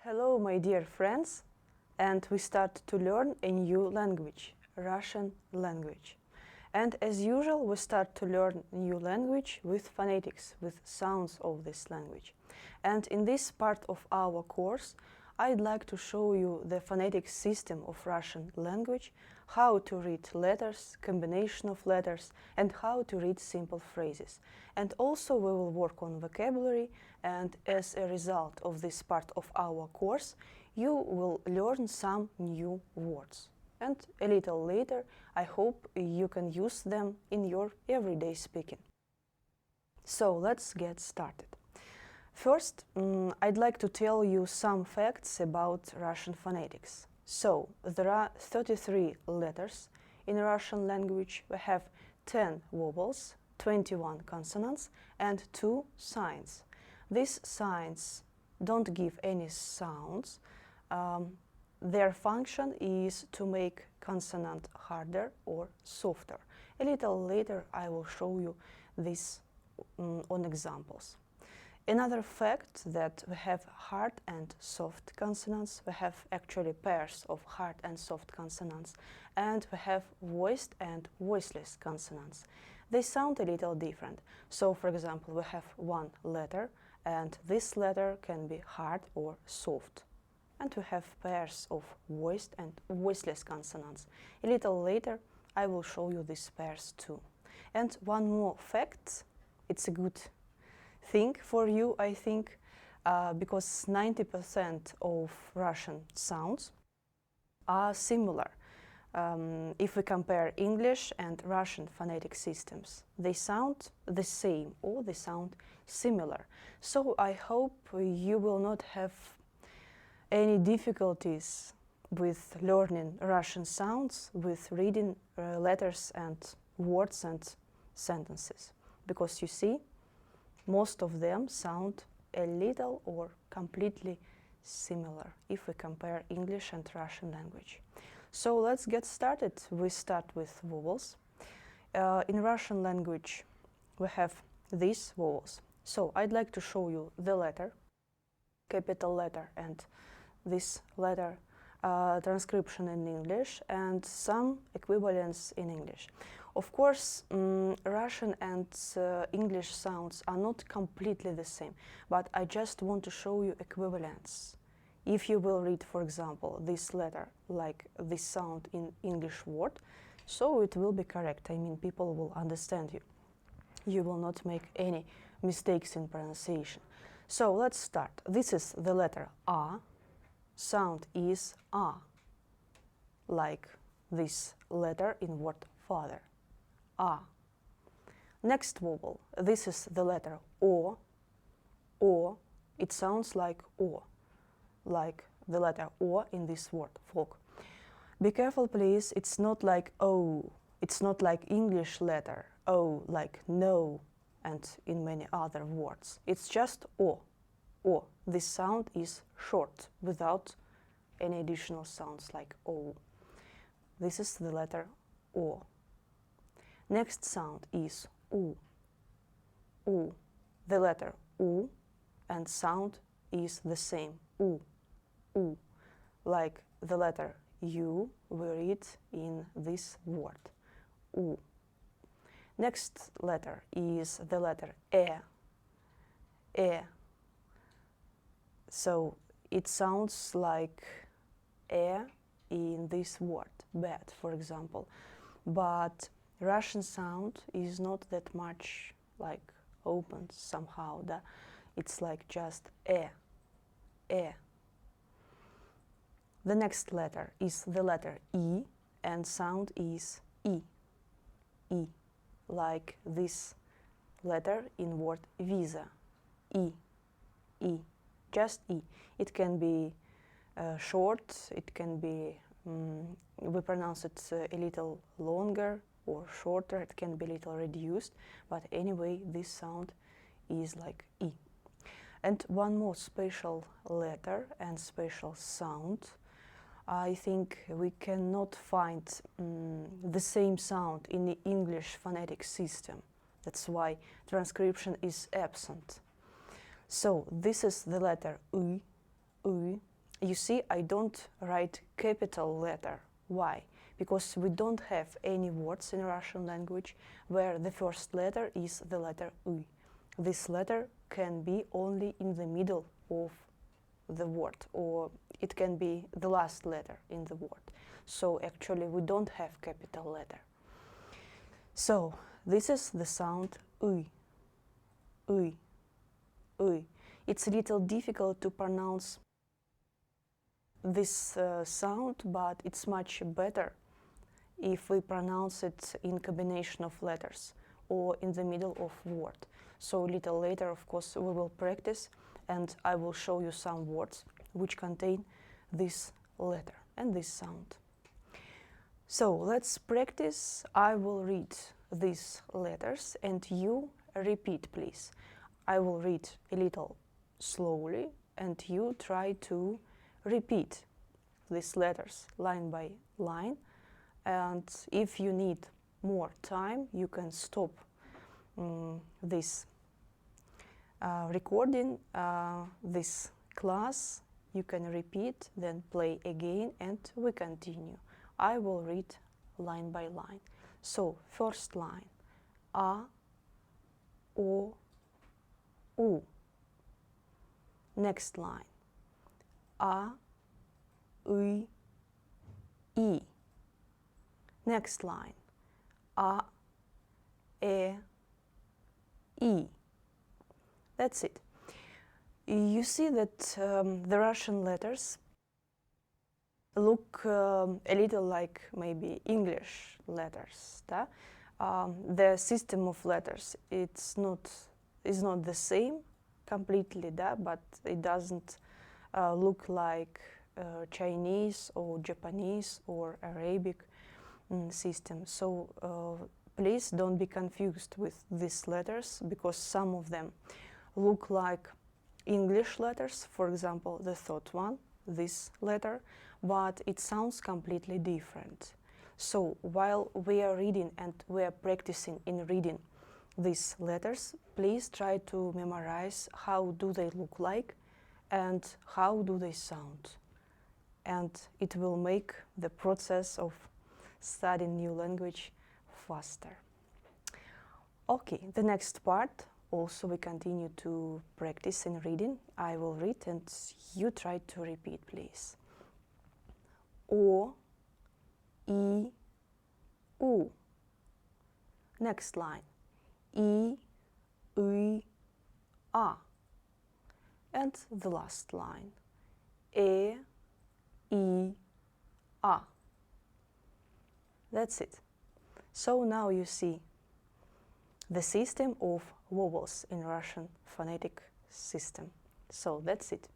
Hello, my dear friends, and we start to learn a new language, Russian language. And as usual, we start to learn new language with phonetics, with sounds of this language. And in this part of our course, I'd like to show you the phonetic system of Russian language, how to read letters, combination of letters, and how to read simple phrases. And also we will work on vocabulary, and as a result of this part of our course, you will learn some new words. And a little later, I hope you can use them in your everyday speaking. So let's get started. First, I'd like to tell you some facts about Russian phonetics. So, there are 33 letters in Russian language. We have 10 vowels, 21 consonants, and 2 signs. These signs don't give any sounds. Their function is to make consonant harder or softer. A little later I will show you this on examples. Another fact that we have hard and soft consonants. We have actually pairs of hard and soft consonants, and we have voiced and voiceless consonants. They sound a little different. So, for example, we have one letter, and this letter can be hard or soft. And we have pairs of voiced and voiceless consonants. A little later I will show you these pairs too. And one more fact, it's a good thing for you, I think, because 90% of Russian sounds are similar. If we compare English and Russian phonetic systems, they sound the same or they sound similar. So I hope you will not have any difficulties with learning Russian sounds, with reading letters and words and sentences, because you see, most of them sound a little or completely similar if we compare English and Russian language. So let's get started. We start with vowels. In Russian language we have these vowels. So I'd like to show you the letter, capital letter, and this letter transcription in English and some equivalents in English. Of course, Russian and English sounds are not completely the same, but I just want to show you equivalents. If you will read, for example, this letter like this sound in English word, so it will be correct. I mean, people will understand you. You will not make any mistakes in pronunciation. So let's start. This is the letter A. Sound is A, like this letter in word father. A. Next vowel. This is the letter O. O. It sounds like O, like the letter O in this word, folk. Be careful, please. It's not like O. It's not like English letter O, like no, and in many other words. It's just O. O. This sound is short, without any additional sounds like O. This is the letter O. Next sound is U. U. The letter U and sound is the same. U. U. Like the letter U we read in this word. U. Next letter is the letter E. E. So it sounds like E in this word, bed, for example. But Russian sound is not that much like open somehow. It's like just E. E. The next letter is the letter E, and sound is E. E. Like this letter in word visa. E. E. Just E. It can be short, it can be, we pronounce it a little longer or shorter, it can be a little reduced, but anyway, this sound is like E. And one more special letter and special sound. I think we cannot find the same sound in the English phonetic system. That's why transcription is absent. So this is the letter U, U, you see, I don't write capital letter. Why? Because we don't have any words in Russian language where the first letter is the letter Y. This letter can be only in the middle of the word, or it can be the last letter in the word. So actually we don't have capital letter. So this is the sound Y. Y. Y. It's a little difficult to pronounce this sound, but it's much better if we pronounce it in combination of letters or in the middle of word. So a little later, of course, we will practice, and I will show you some words which contain this letter and this sound. So let's practice. I will read these letters and you repeat, please. I will read a little slowly and you try to repeat these letters line by line. And if you need more time, you can stop this recording, this class. You can repeat, then play again, and we continue. I will read line by line. So, first line, A, O, U. Next line, A, I, I. Next line, A, E, I. That's it. You see that the Russian letters look a little like maybe English letters. Да? The system of letters is not the same completely, да? But it doesn't look like Chinese or Japanese or Arabic system. So please don't be confused with these letters, because some of them look like English letters, for example, the third one, this letter, but it sounds completely different. So while we are reading and we are practicing in reading these letters, please try to memorize how do they look like and how do they sound. And it will make the process of studying new language faster. Okay, the next part, also we continue to practice in reading. I will read and you try to repeat, please. O, I, U. Next line, I, A. And the last line, E, I, A. That's it. So now you see the system of vowels in Russian phonetic system. So that's it.